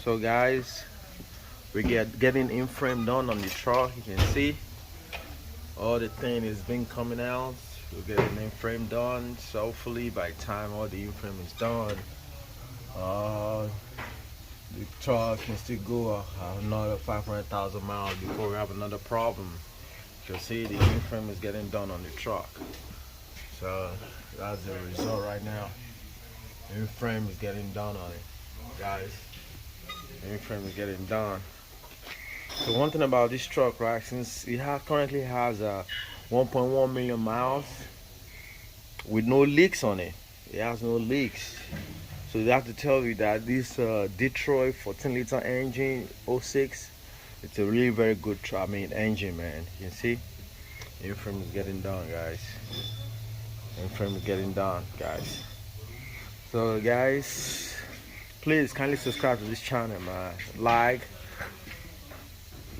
So guys, we getting in-frame done on the truck. You can see all the thing is been coming out. We're getting in-frame done. So hopefully by the time all the in-frame is done, the truck can still go another 500,000 miles before we have another problem. You can see the in-frame is getting done on the truck. So that's the result right now. The in-frame is getting done on it, guys. The in-frame is getting done. So one thing about this truck, right, since it currently has 1.1 million miles with no leaks on it. It has no leaks. So they have to tell you that this Detroit 14-liter engine 06, it's a really very good truck. I mean engine, man. You can see the in-frame is getting done, guys. The in-frame is getting done, guys. So guys, please kindly subscribe to this channel, man.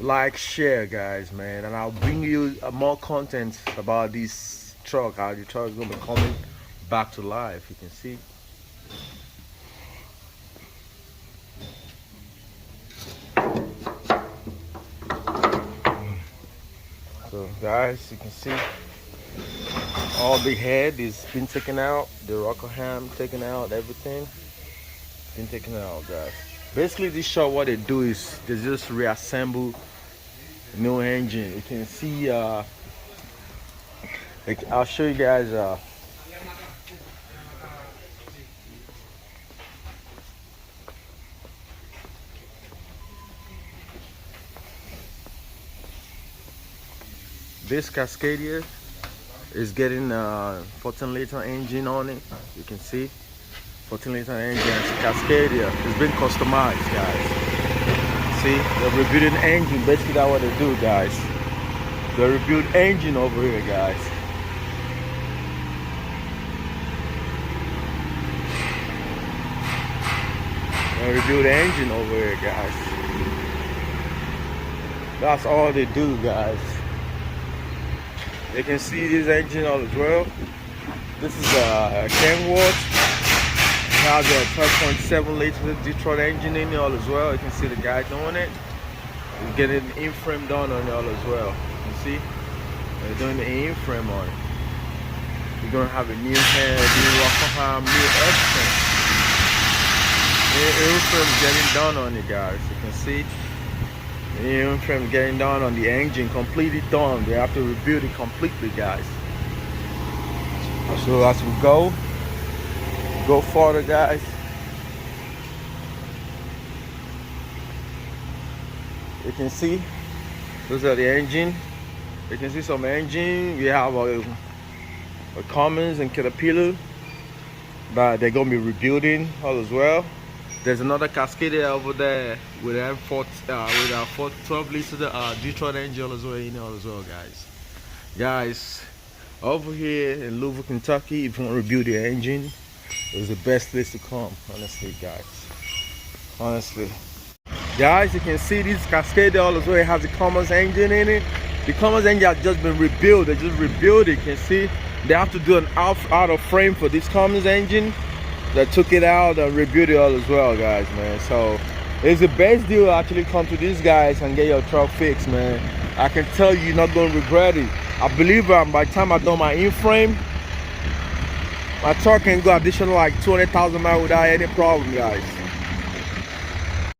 Like, share, guys, man, and I'll bring you more content about this truck. How the truck is gonna be coming back to life. You can see. So guys, you can see all the head is been taken out, the rocker ham taken out, everything been taken out, guys. Basically this shop, what they do is they just reassemble new engine. You can see I'll show you guys this Cascadia is getting 14-liter engine on it. You can see 14-liter engine Cascadia. It's been customized, guys. See, they're rebuilding engine. Basically that's what they do, guys. They rebuild engine over here, guys. They rebuild engine over here, guys. That's all they do, guys. You can see this engine all as well. This is a Kenworth. It has a 12.7 liter Detroit engine in it all as well. You can see the guy doing it. He's getting the in-frame done on it all as well. You can see they're doing the in-frame on it. We're gonna have a new head, new rocker arm, new everything. The in-frame is getting done on it, guys. You can see the in-frame getting done on the engine, completely done. They have to rebuild it completely, guys. So as we go further, guys, you can see those are the engine. You can see some engine. We have a Cummins and Caterpillar that they're gonna be rebuilding all as well. There's another Cascadia over there with a 12-liter Detroit engine as well in it as well, guys. Guys, over here in Louisville, Kentucky, if you want to rebuild your engine, it's the best place to come, honestly, guys. Honestly, guys, you can see this Cascadia all as well. It has the Cummins engine in it. The Cummins engine has just been rebuilt. They just rebuilt it. You can see they have to do an out of frame for this Cummins engine. They took it out and rebuilt it all as well, guys, man. So it's the best deal to actually come to these guys and get your truck fixed, man. I can tell you, you're not going to regret it. I believe by the time I done my in-frame, my truck can go additional like 200,000 miles without any problem, guys.